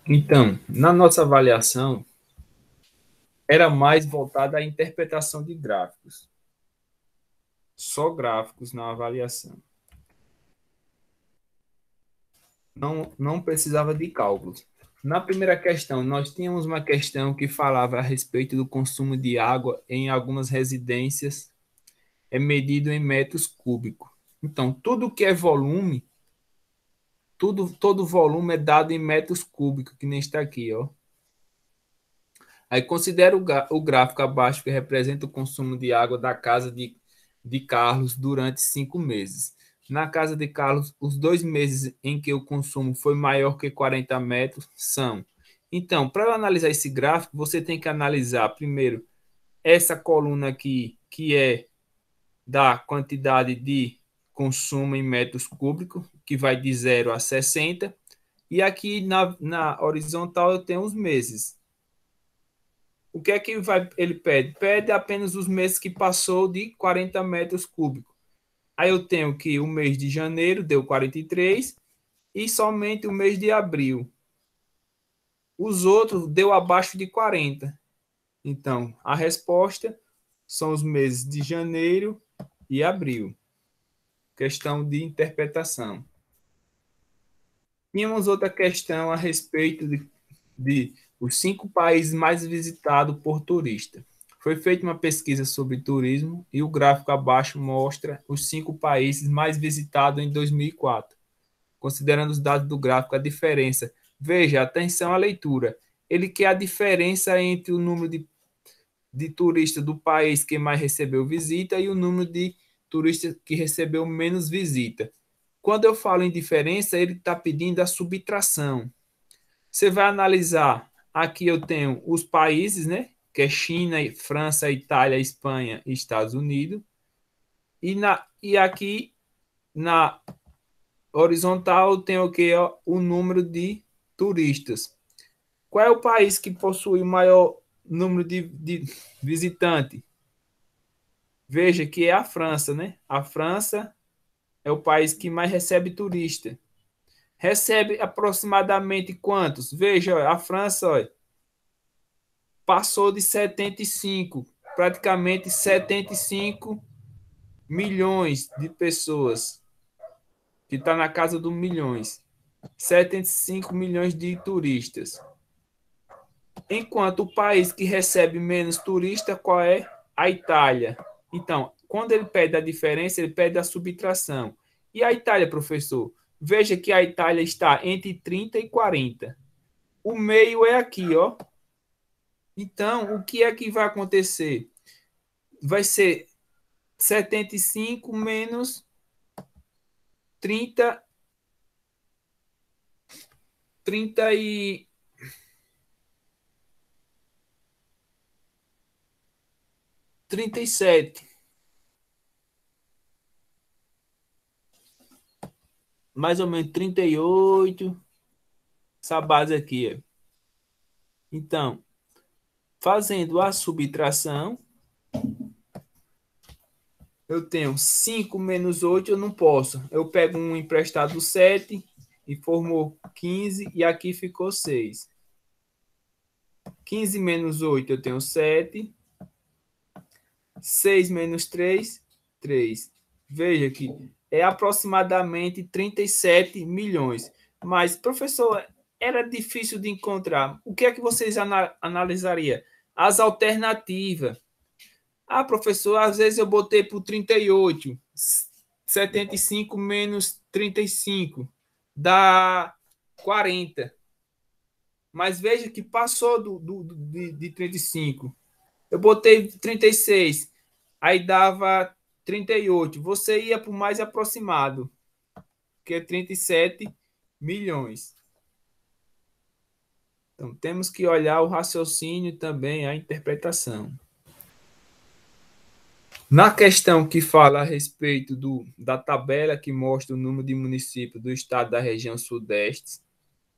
Então, na nossa avaliação, era mais voltada à interpretação de gráficos, só gráficos na avaliação. Não precisava de cálculos. Na primeira questão, nós tínhamos uma questão que falava a respeito do consumo de água em algumas residências, é medido em metros cúbicos. Então, tudo que é volume, todo volume é dado em metros cúbicos, que nem está aqui, ó. Aí considera o gráfico abaixo que representa o consumo de água da casa de Carlos durante 5 meses. Na casa de Carlos, os 2 meses em que o consumo foi maior que 40 metros são. Então, para analisar esse gráfico, você tem que analisar primeiro essa coluna aqui, que é da quantidade de consumo em metros cúbicos, que vai de 0 a 60. E aqui na horizontal eu tenho os meses. O que é que ele pede? Pede apenas os meses que passou de 40 metros cúbicos. Aí eu tenho que o mês de janeiro deu 43 e somente o mês de abril. Os outros deu abaixo de 40. Então, a resposta são os meses de janeiro e abril. Questão de interpretação. Tínhamos outra questão a respeito de os 5 países mais visitados por turista. Foi feita uma pesquisa sobre turismo e o gráfico abaixo mostra os 5 países mais visitados em 2004. Considerando os dados do gráfico, a diferença. Veja, atenção à leitura. Ele quer a diferença entre o número de turistas do país que mais recebeu visita e o número de turistas que recebeu menos visita. Quando eu falo em diferença, ele está pedindo a subtração. Você vai analisar, aqui eu tenho os países, né? Que é China, França, Itália, Espanha e Estados Unidos. E aqui na horizontal eu tenho o que? O número de turistas. Qual é o país que possui o maior número de visitantes? Veja que é a França, né? A França é o país que mais recebe turista. Recebe aproximadamente quantos? Veja, a França, olha, passou de 75, praticamente 75 milhões de pessoas, que está na casa dos milhões. 75 milhões de turistas. Enquanto o país que recebe menos turista, qual é? A Itália. Então, quando ele pede a diferença, ele pede a subtração. E a Itália, professor? Veja que a Itália está entre 30 e 40. O meio é aqui, ó. Então, o que é que vai acontecer? Vai ser 75 menos 30, 30 e 37. Mais ou menos 38. Essa base aqui. Ó. Então, fazendo a subtração, eu tenho 5 menos 8, eu não posso. Eu pego um emprestado 7 e formou 15 e aqui ficou 6. 15 menos 8 eu tenho 7. 6 menos 3, 3. Veja que é aproximadamente 37 milhões. Mas, professor, era difícil de encontrar. O que é que vocês analisariam? As alternativas. Ah, professor, às vezes eu botei por 38. 75 menos 35 dá 40. Mas veja que passou de 35. Eu botei 36. Aí dava 38. Você ia para o mais aproximado, que é 37 milhões. Então, temos que olhar o raciocínio também, a interpretação. Na questão que fala a respeito da tabela que mostra o número de municípios do estado da região sudeste,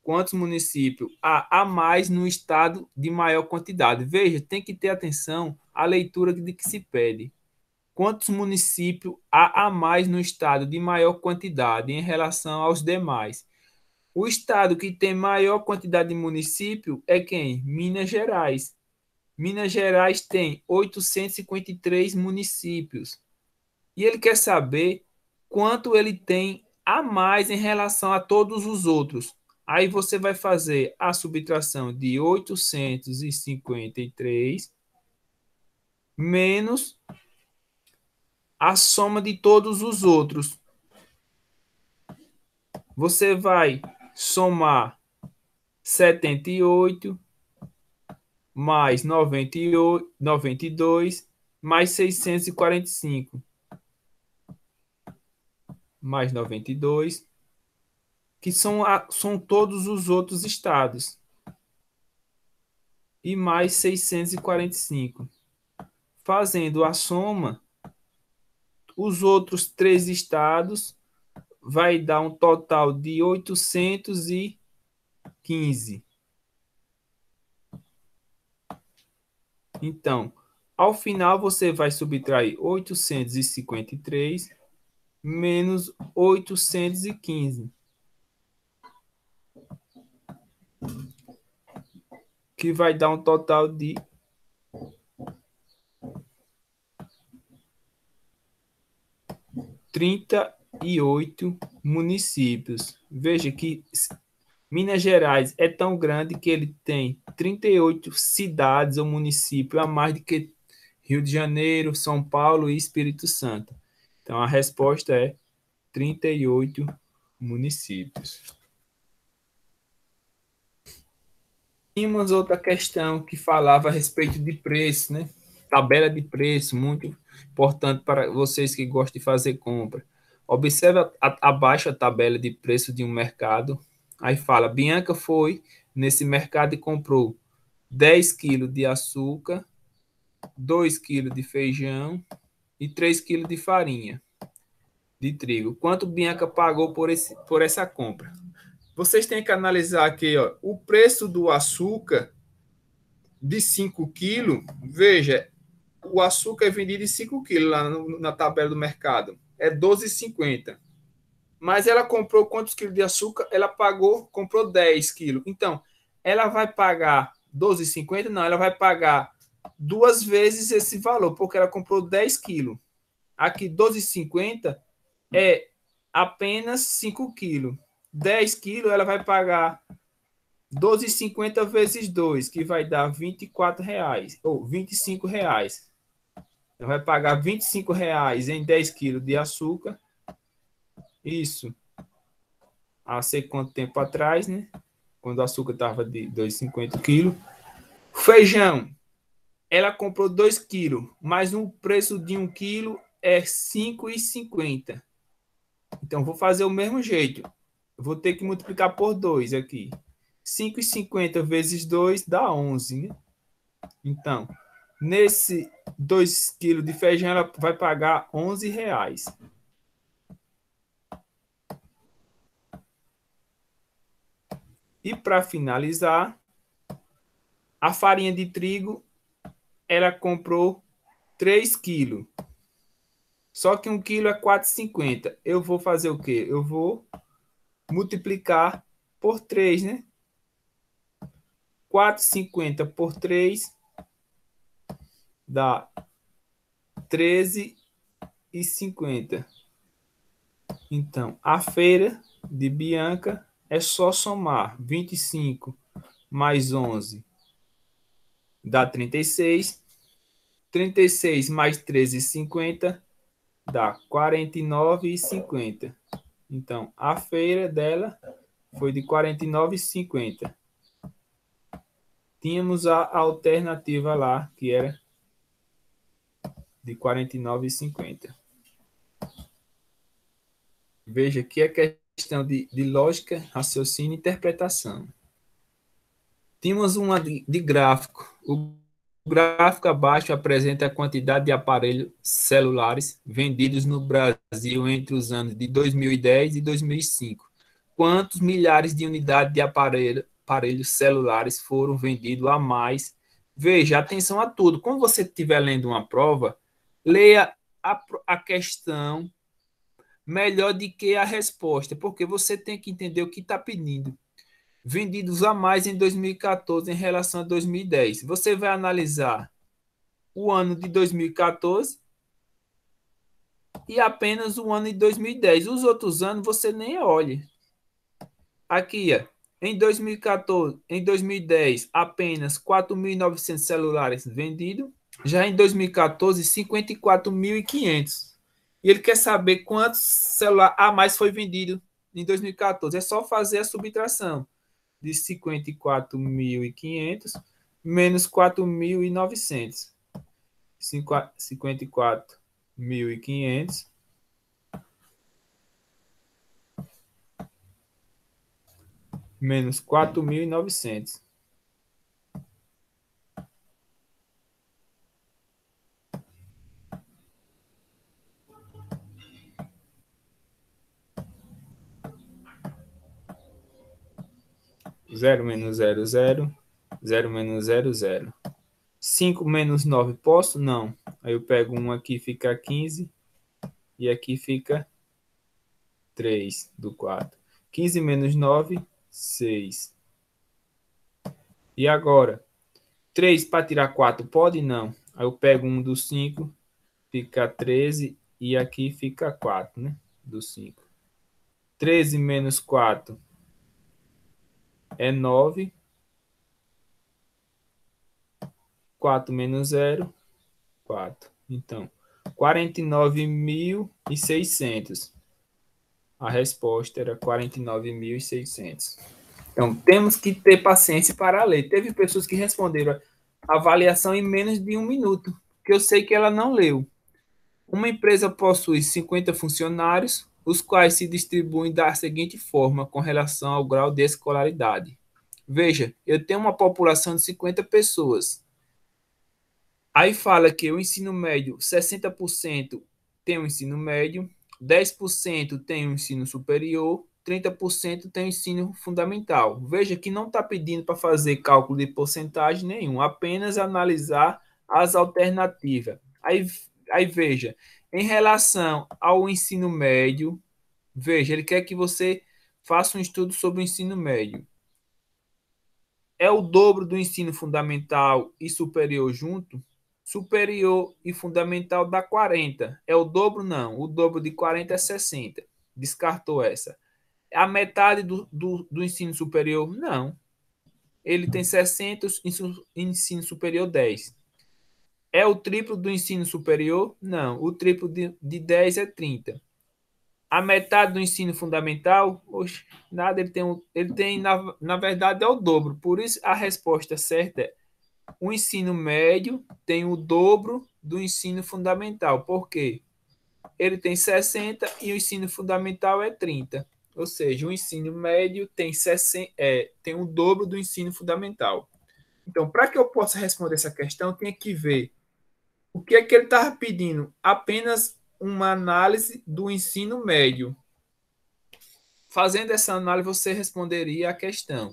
quantos municípios há a mais no estado de maior quantidade? Veja, tem que ter atenção à leitura de que se pede. Quantos municípios há a mais no estado de maior quantidade em relação aos demais? O estado que tem maior quantidade de município é quem? Minas Gerais. Minas Gerais tem 853 municípios. E ele quer saber quanto ele tem a mais em relação a todos os outros. Aí você vai fazer a subtração de 853 menos a soma de todos os outros. Você vai somar 78 mais 98, 92 mais 645 mais 92, que são todos os outros estados, e mais 645. Fazendo a soma, os outros três estados vai dar um total de 815. Então, ao final, você vai subtrair 853 menos 815, que vai dar um total de 38 municípios. Veja que Minas Gerais é tão grande que ele tem 38 cidades ou municípios a mais do que Rio de Janeiro, São Paulo e Espírito Santo. Então, a resposta é 38 municípios. Tínhamos outra questão que falava a respeito de preço, né? Tabela de preço, muito importante para vocês que gostam de fazer compra. Observe abaixo a tabela de preço de um mercado. Aí fala, Bianca foi nesse mercado e comprou 10 quilos de açúcar, 2 quilos de feijão e 3 quilos de farinha de trigo. Quanto Bianca pagou por essa compra? Vocês têm que analisar aqui, ó, o preço do açúcar de 5 quilos. Veja, o açúcar é vendido em 5 quilos lá na tabela do mercado. É 12,50. Mas ela comprou quantos quilos de açúcar? Ela comprou 10 quilos. Então, ela vai pagar 12,50? Não, ela vai pagar duas vezes esse valor, porque ela comprou 10 quilos. Aqui, 12,50 é apenas 5 quilos. 10 quilos, ela vai pagar 12,50 vezes 2, que vai dar R$ 24, ou R$ 25. Ela vai pagar R$ 25 em 10 quilos de açúcar. Isso há sei quanto tempo atrás, né? Quando o açúcar estava de 2,50 quilos. Feijão, ela comprou 2 quilos, mas o preço de 1 quilo é 5,50. Então, vou fazer o mesmo jeito. Vou ter que multiplicar por 2 aqui. 5,50 vezes 2 dá 11, né? Então, nesse 2 quilos de feijão, ela vai pagar R$ 11. E para finalizar, a farinha de trigo, ela comprou 3 quilos. Só que 1 quilo é 4,50. Eu vou fazer o quê? Eu vou multiplicar por 3, né? 4,50 por 3 dá 13,50. Então, a feira de Bianca é só somar 25 mais 11 dá 36. 36 mais 13,50 dá 49,50. Então, a feira dela foi de 49,50. Tínhamos a alternativa lá, que era de 49,50. Veja que é questão de lógica, raciocínio e interpretação. Tínhamos uma de gráfico. O gráfico abaixo apresenta a quantidade de aparelhos celulares vendidos no Brasil entre os anos de 2010 e 2005. Quantos milhares de unidades de aparelhos celulares foram vendidos a mais? Veja, atenção a tudo. Quando você estiver lendo uma prova, leia a questão melhor do que a resposta, porque você tem que entender o que está pedindo. Vendidos a mais em 2014 em relação a 2010. Você vai analisar o ano de 2014 e apenas o ano de 2010. Os outros anos você nem olha. Aqui, ó, em 2014, em 2010, apenas 4.900 celulares vendidos. Já em 2014, 54.500. E ele quer saber quantos celulares a mais foi vendido em 2014. É só fazer a subtração de 54.500 menos 4.900. 54.500 menos 4.900. Zero menos zero, zero. Zero menos zero, zero. 5 menos 9, posso? Não. Aí eu pego um aqui, fica 15. E aqui fica 3 do 4. 15 menos 9, 6. E agora? 3 para tirar 4, pode? Não. Aí eu pego um do 5, fica 13. E aqui fica 4, né? Do 5. 13 menos 4 é 9. 4 menos 0, 4. Então, 49.600. A resposta era 49.600. Então, temos que ter paciência para ler. Teve pessoas que responderam a avaliação em menos de 1 minuto, que eu sei que ela não leu. Uma empresa possui 50 funcionários, os quais se distribuem da seguinte forma com relação ao grau de escolaridade. Veja, eu tenho uma população de 50 pessoas. Aí fala que o ensino médio, 60% tem o ensino médio, 10% tem o ensino superior, 30% tem o ensino fundamental. Veja que não está pedindo para fazer cálculo de porcentagem nenhum, apenas analisar as alternativas. Aí veja, em relação ao ensino médio, veja, ele quer que você faça um estudo sobre o ensino médio. É o dobro do ensino fundamental e superior junto? Superior e fundamental dá 40. É o dobro? Não. O dobro de 40 é 60. Descartou essa. A metade do ensino superior? Não. Ele tem 60, ensino superior 10. É o triplo do ensino superior? Não. O triplo de 10 é 30. A metade do ensino fundamental? Oxe, nada. Ele tem na verdade, é o dobro. Por isso, a resposta certa é o ensino médio tem o dobro do ensino fundamental. Por quê? Ele tem 60 e o ensino fundamental é 30. Ou seja, o ensino médio tem, 60, tem o dobro do ensino fundamental. Então, para que eu possa responder essa questão, eu tenho que ver o que é que ele estava pedindo. Apenas uma análise do ensino médio. Fazendo essa análise, você responderia a questão.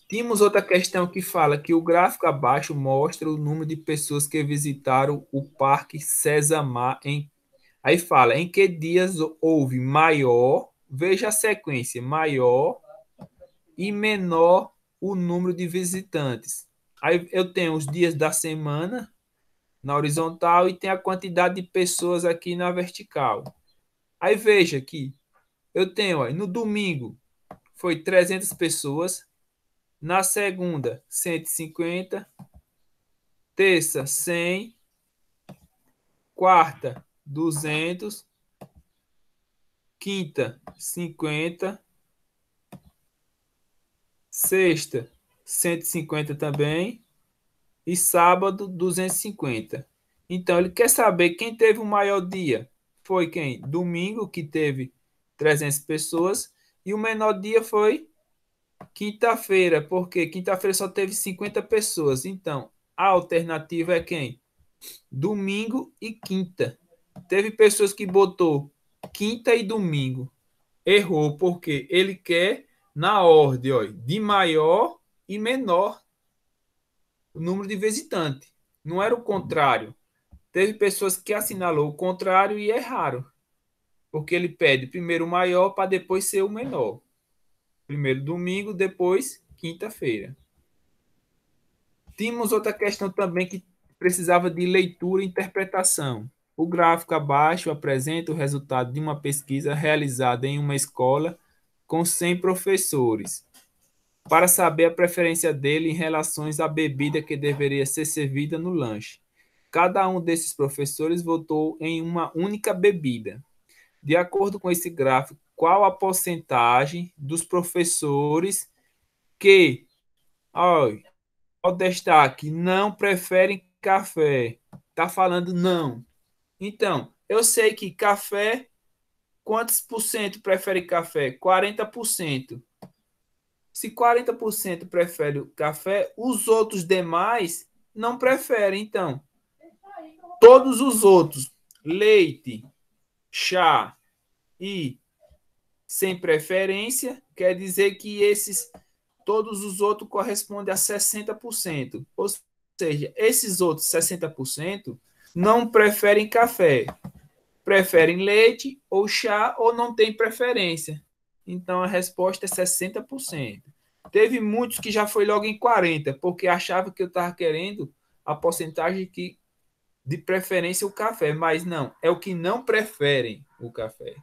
Temos outra questão que fala que o gráfico abaixo mostra o número de pessoas que visitaram o Parque Sésamo. Aí fala em que dias houve maior, veja a sequência, maior e menor o número de visitantes. Aí eu tenho os dias da semana na horizontal e tem a quantidade de pessoas aqui na vertical. Aí veja aqui, eu tenho ó, no domingo foi 300 pessoas, na segunda 150, terça 100, quarta 200, quinta 50, sexta 150 também e sábado 250. Então ele quer saber quem teve o maior dia. Foi quem? Domingo, que teve 300 pessoas, e o menor dia foi quinta-feira, porque quinta-feira só teve 50 pessoas. Então a alternativa é quem? Domingo e quinta. Teve pessoas que botou quinta e domingo. Errou, porque ele quer na ordem, ó, de maior e menor o número de visitantes. Não era o contrário. Teve pessoas que assinalou o contrário e erraram, porque ele pede primeiro o maior para depois ser o menor. Primeiro domingo, depois quinta-feira. Tínhamos outra questão também que precisava de leitura e interpretação. O gráfico abaixo apresenta o resultado de uma pesquisa realizada em uma escola com 100 professores, para saber a preferência dele em relação à bebida que deveria ser servida no lanche. Cada um desses professores votou em uma única bebida. De acordo com esse gráfico, qual a porcentagem dos professores que, ao destaque, não preferem café? Está falando não. Então, eu sei que café, quantos por cento prefere café? 40%. Se 40% prefere o café, os outros demais não preferem. Então, todos os outros, leite, chá e sem preferência, quer dizer que todos os outros correspondem a 60%. Ou seja, esses outros 60% não preferem café, preferem leite ou chá ou não têm preferência. Então a resposta é 60%. Teve muitos que já foi logo em 40%, porque achava que eu estava querendo a porcentagem de preferência o café, mas não, é o que não preferem o café.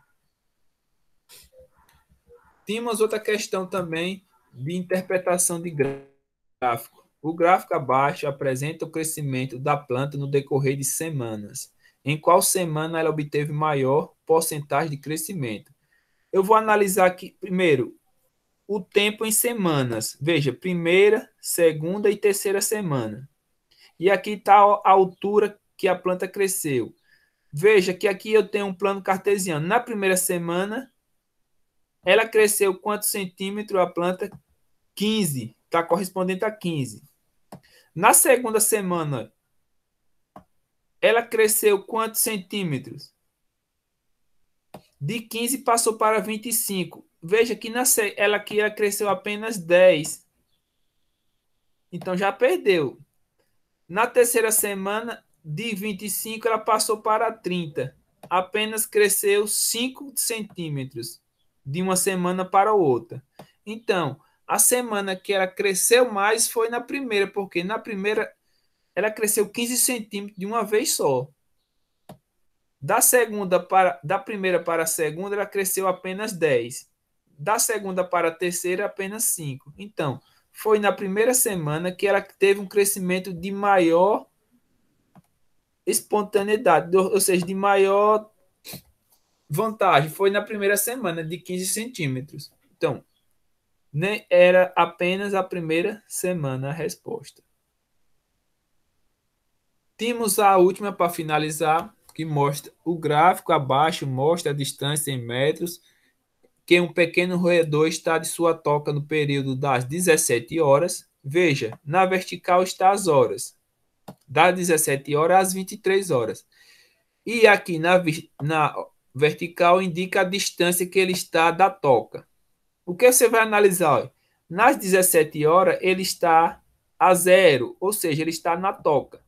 Tínhamos outra questão também de interpretação de gráfico. O gráfico abaixo apresenta o crescimento da planta no decorrer de semanas. Em qual semana ela obteve maior porcentagem de crescimento? Eu vou analisar aqui primeiro o tempo em semanas. Veja, primeira, segunda e terceira semana. E aqui está a altura que a planta cresceu. Veja que aqui eu tenho um plano cartesiano. Na primeira semana, ela cresceu quantos centímetros a planta? 15. Está correspondente a 15. Na segunda semana, ela cresceu quantos centímetros? De 15 passou para 25. Veja que ela cresceu apenas 10. Então já perdeu. Na terceira semana, de 25, ela passou para 30. Apenas cresceu 5 centímetros de uma semana para outra. Então, a semana que ela cresceu mais foi na primeira, porque na primeira ela cresceu 15 centímetros de uma vez só. Da primeira para a segunda, ela cresceu apenas 10. Da segunda para a terceira, apenas 5. Então, foi na primeira semana que ela teve um crescimento de maior espontaneidade, ou seja, de maior vantagem. Foi na primeira semana, de 15 centímetros. Então, nem era apenas a primeira semana a resposta. Temos a última para finalizar, que mostra o gráfico abaixo, mostra a distância em metros, que um pequeno roedor está de sua toca no período das 17 horas. Veja, na vertical está as horas, das 17 horas às 23 horas. E aqui na vertical indica a distância que ele está da toca. O que você vai analisar? Nas 17 horas, ele está a zero, ou seja, ele está na toca.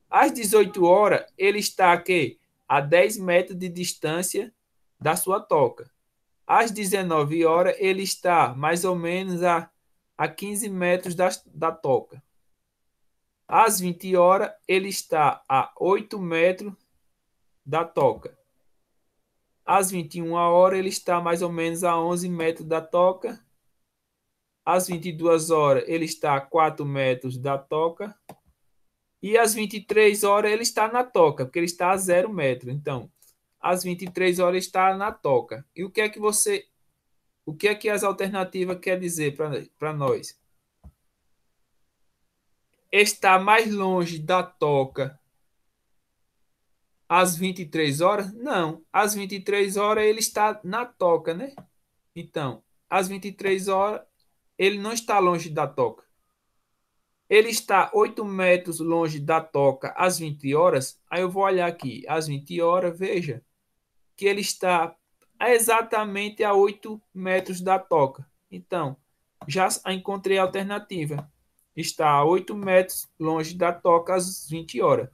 Às 18 horas, ele está aqui, a 10 metros de distância da sua toca. Às 19 horas, ele está mais ou menos a 15 metros da toca. Às 20 horas, ele está a 8 metros da toca. Às 21 horas, ele está mais ou menos a 11 metros da toca. Às 22 horas, ele está a 4 metros da toca. E às 23 horas, ele está na toca, porque ele está a 0 metro. Então, às 23 horas, ele está na toca. E o que é que as alternativas quer dizer para nós? Está mais longe da toca às 23 horas? Não. Às 23 horas, ele está na toca, né? Então, às 23 horas, ele não está longe da toca. Ele está 8 metros longe da toca às 20 horas. Aí eu vou olhar aqui, às 20 horas, veja que ele está exatamente a 8 metros da toca. Então, já encontrei a alternativa. Está a 8 metros longe da toca às 20 horas.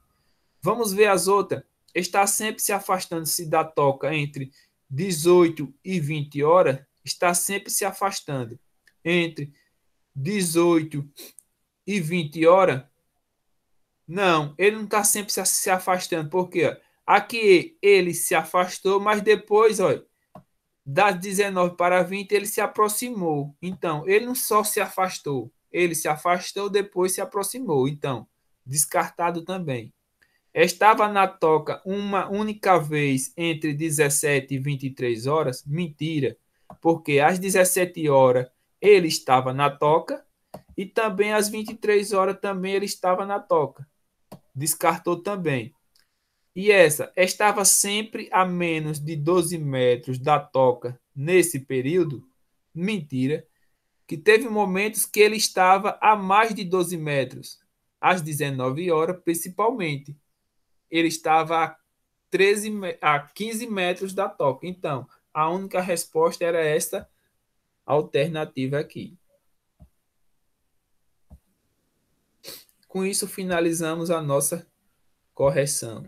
Vamos ver as outras. Está sempre se afastando-se da toca entre 18 e 20 horas. Está sempre se afastando. Entre 18 e 20 horas. Não, ele não está sempre se afastando. Por quê? Aqui ele se afastou, mas depois, olha, das 19 para 20 ele se aproximou. Então, ele não só se afastou, ele se afastou, depois se aproximou. Então, descartado também. Estava na toca uma única vez entre 17 e 23 horas? Mentira, porque às 17 horas ele estava na toca e também às 23 horas também ele estava na toca. Descartou também. E essa estava sempre a menos de 12 metros da toca nesse período? Mentira, que teve momentos que ele estava a mais de 12 metros, às 19 horas principalmente. Ele estava a 15 metros da toca. Então, a única resposta era esta alternativa aqui. Com isso, finalizamos a nossa correção.